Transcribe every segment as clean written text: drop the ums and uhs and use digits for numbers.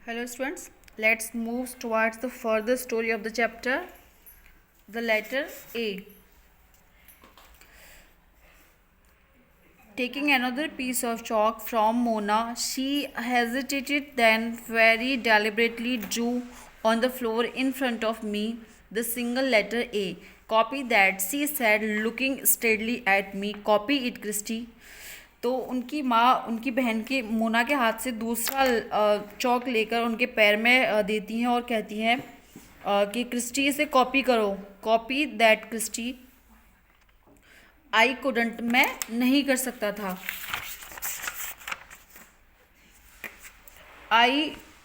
Hello students, let's move towards the further story of the chapter, the letter A. Taking another piece of chalk from Mona, she hesitated, then very deliberately drew on the floor in front of me the single letter A. Copy that, she said, looking steadily at me. Copy it, Christy. तो उनकी माँ उनकी बहन के मोना के हाथ से दूसरा चौक लेकर उनके पैर में देती हैं और कहती हैं कि क्रिस्टी इसे कॉपी करो. Copy that Christy. I couldn't, मैं नहीं कर सकता था.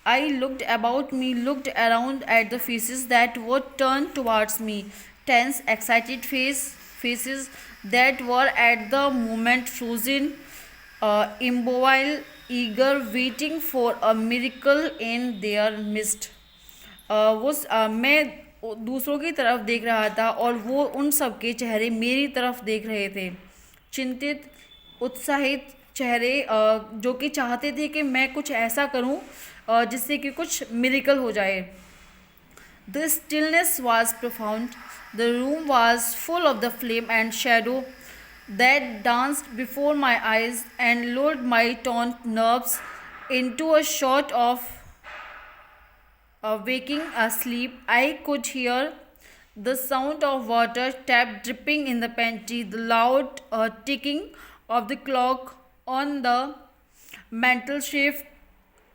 I looked about me, looked around at the faces that were turned towards me, tense, excited faces that were at the moment frozen, immobile, eager, waiting for a miracle in their midst. मैं दूसरों की तरफ देख रहा था और वो उन सब के चेहरे मेरी तरफ देख रहे थे. चिंतित, उत्साहित चेहरे जो कि चाहते थे कि मैं कुछ ऐसा करूं जिससे कि कुछ मिरेकल हो जाए. The stillness was profound. The room was full of the flame and shadow that danced before my eyes and lulled my taut nerves into a sort of waking asleep. I could hear the sound of water tap dripping in the pantry, the loud ticking of the clock on the mantelshelf,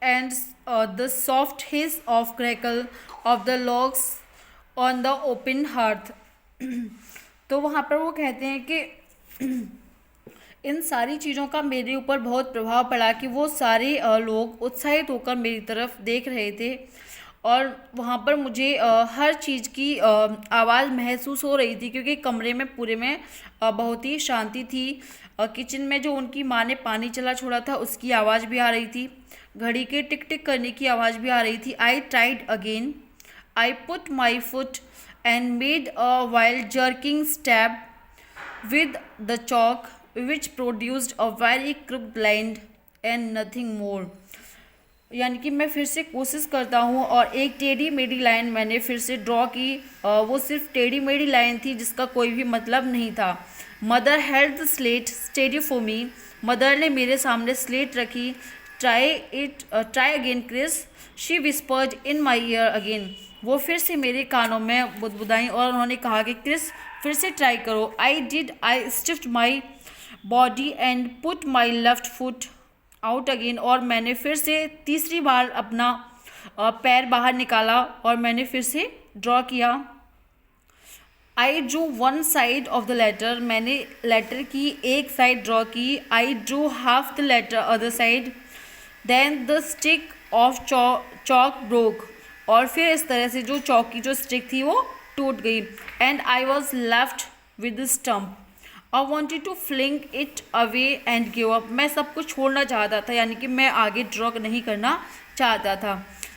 and the soft hiss of crackle of the logs on the open hearth. तो वहाँ पर वो कहते हैं कि इन सारी चीज़ों का मेरे ऊपर बहुत प्रभाव पड़ा कि वो सारे लोग उत्साहित होकर मेरी तरफ देख रहे थे और वहाँ पर मुझे हर चीज़ की आवाज़ महसूस हो रही थी क्योंकि कमरे में पूरे में बहुत ही शांति थी. किचन में जो उनकी माँ ने पानी चला छोड़ा था उसकी आवाज़ भी आ रही थी. घड़ी के टिक टिक करने की आवाज़ भी आ रही थी. I tried again. I put my foot and made a wild jerking stab with the chalk which produced a very crooked line and nothing more. यानी कि मैं फिर से कोशिश करता हूँ और एक टेढ़ी मेढ़ी लाइन मैंने फिर से ड्रॉ की. वो सिर्फ टेढ़ी मेढ़ी लाइन थी जिसका कोई भी मतलब नहीं था. Mother held the slate steady for me. Mother ने मेरे सामने स्लेट रखी. Try again Chris, she whispered in my ear again. वो फिर से मेरे कानों में बुदबुदाई और उन्होंने कहा कि क्रिस फिर से ट्राई करो. I stiffed my body and put my left foot out again. और मैंने फिर से तीसरी बार अपना पैर बाहर निकाला और मैंने फिर से ड्रॉ किया. I drew one side of the letter. मैंने लेटर की एक साइड ड्रॉ की. I drew half the letter other side. Then the stick of chalk broke. और फिर इस तरह से जो चौक की जो स्टिक थी वो टूट गई. And I was left with the stump. I wanted to fling it away and give up. मैं सब कुछ छोड़ना चाहता था, यानी कि मैं आगे ड्रॉ नहीं करना चाहता था.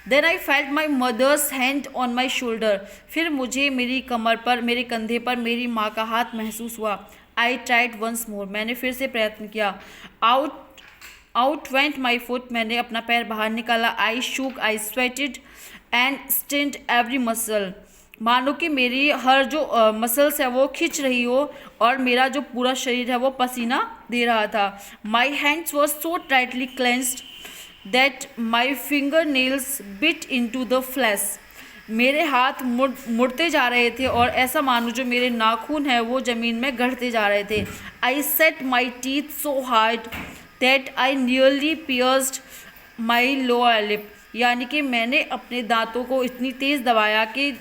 Then I felt my mother's hand on my shoulder. फिर मुझे मेरी कमर पर, मेरे कंधे पर मेरी माँ का हाथ महसूस हुआ. I tried once more. मैंने फिर से प्रयत्न किया. Out went my foot. मैंने अपना पैर बाहर निकाला. I shook, I sweated and strained every muscle. मानो कि मेरी हर जो मसल्स है वो खिंच रही हो और मेरा जो पूरा शरीर है वो पसीना दे रहा था. My hands were so tightly clenched that my finger nails bit in to the flesh. मेरे हाथ मुड़ते जा रहे थे और ऐसा मानो जो मेरे नाखून है वो ज़मीन में गढ़ते जा रहे थे. I set my teeth so hard that I nearly pierced my lower lip. यानी कि मैंने अपने दांतों को इतनी तेज़ दबाया कि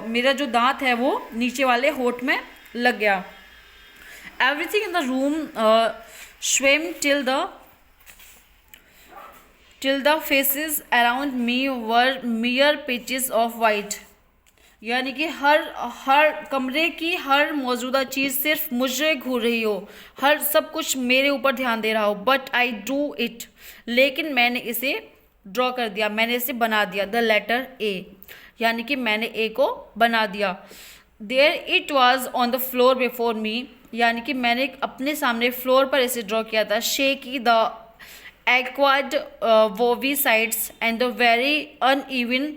मेरा जो दांत है वो नीचे वाले होठ में लग गया. Everything in the room स्वेम till the faces around me were mere patches of white. यानी कि हर कमरे की हर मौजूदा चीज़ सिर्फ मुझे घूर रही हो, हर सब कुछ मेरे ऊपर ध्यान दे रहा हो. But I do it. लेकिन मैंने इसे ड्रॉ कर दिया, मैंने इसे बना दिया. द लेटर ए, यानी कि मैंने ए को बना दिया. There it was on the floor before me. यानी कि मैंने अपने सामने फ्लोर पर इसे ड्रॉ किया था. Shaky the acquired wavy sides and the very uneven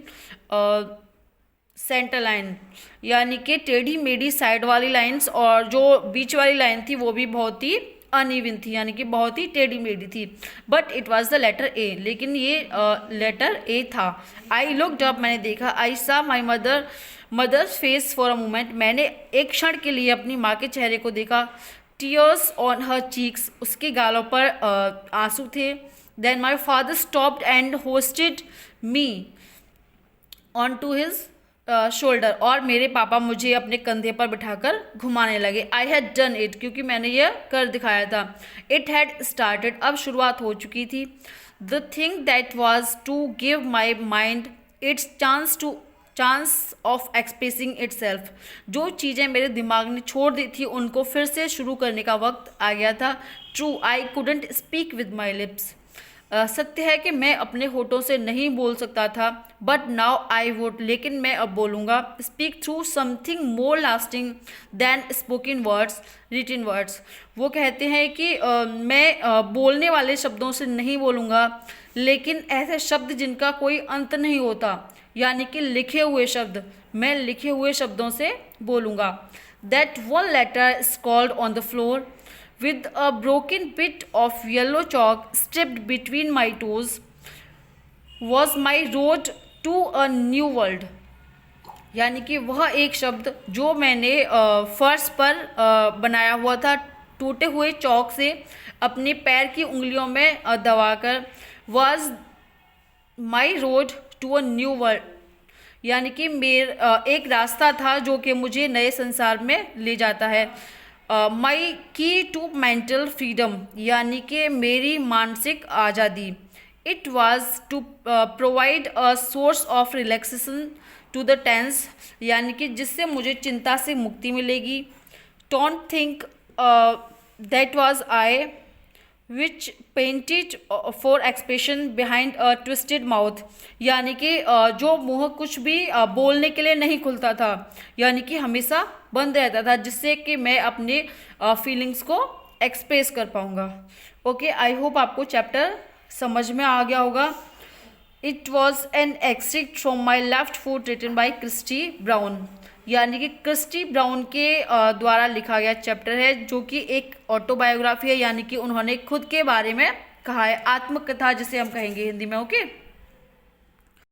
centre line, यानी कि टेढ़ी मेढ़ी साइड वाली लाइंस और जो बीच वाली लाइन थी वो भी बहुत ही अनइवन थी, यानी कि बहुत ही टेढ़ी मेढ़ी थी. But it was the letter A, लेकिन ये लेटर ए था. आई लुक्ड अप, मैंने देखा. I saw my mother's face for a moment, मैंने एक क्षण के लिए अपनी माँ के चेहरे को देखा. टीयर्स ऑन हर चीक्स, उसके गालों पर आंसू थे. Then my father stooped and hoisted me on to his shoulder, और मेरे पापा मुझे अपने कंधे पर बिठाकर घुमाने लगे. आई हैड डन इट, क्योंकि मैंने यह कर दिखाया था. इट हैड स्टार्टेड, अब शुरुआत हो चुकी थी. The thing that was to give my mind its chance of expressing itself, जो चीज़ें मेरे दिमाग ने छोड़ दी थी उनको फिर से शुरू करने का वक्त आ गया था. True, I couldn't speak with my lips, सत्य है कि मैं अपने होठों से नहीं बोल सकता था. बट नाउ आई वुड, लेकिन मैं अब बोलूँगा. Speak through something more lasting than spoken words, written words. वो कहते हैं कि मैं बोलने वाले शब्दों से नहीं बोलूँगा, लेकिन ऐसे शब्द जिनका कोई अंत नहीं होता, यानी कि लिखे हुए शब्द, मैं लिखे हुए शब्दों से बोलूँगा. That one letter scrawled on the floor with a broken bit of yellow chalk stripped between my toes was my road to a new world, यानी कि वह एक शब्द जो मैंने फर्श पर बनाया हुआ था टूटे हुए चौक से अपने पैर की उंगलियों में दबाकर, was my road to a new world, यानी कि एक रास्ता था जो कि मुझे नए संसार में ले जाता है. माई की टू मेंटल फ्रीडम, यानी कि मेरी मानसिक आज़ादी. It was to provide a source of relaxation to the tense, यानी कि जिससे मुझे चिंता से मुक्ति मिलेगी. Don't think that was I which panted for expression behind a twisted mouth, यानी कि जो मुँह कुछ भी बोलने के लिए नहीं खुलता था, यानी कि हमेशा बंद रहता था, जिससे कि मैं अपने फीलिंग्स को एक्सप्रेस कर पाऊँगा. ओके, आई होप आपको चैप्टर समझ में आ गया होगा. It was an extract from My left Foot written by Christy Brown, यानी कि क्रिस्टी ब्राउन के द्वारा लिखा गया चैप्टर है, जो कि एक ऑटोबायोग्राफी है, यानी कि उन्होंने खुद के बारे में कहा है, आत्मकथा जिसे हम कहेंगे हिंदी में. ओके.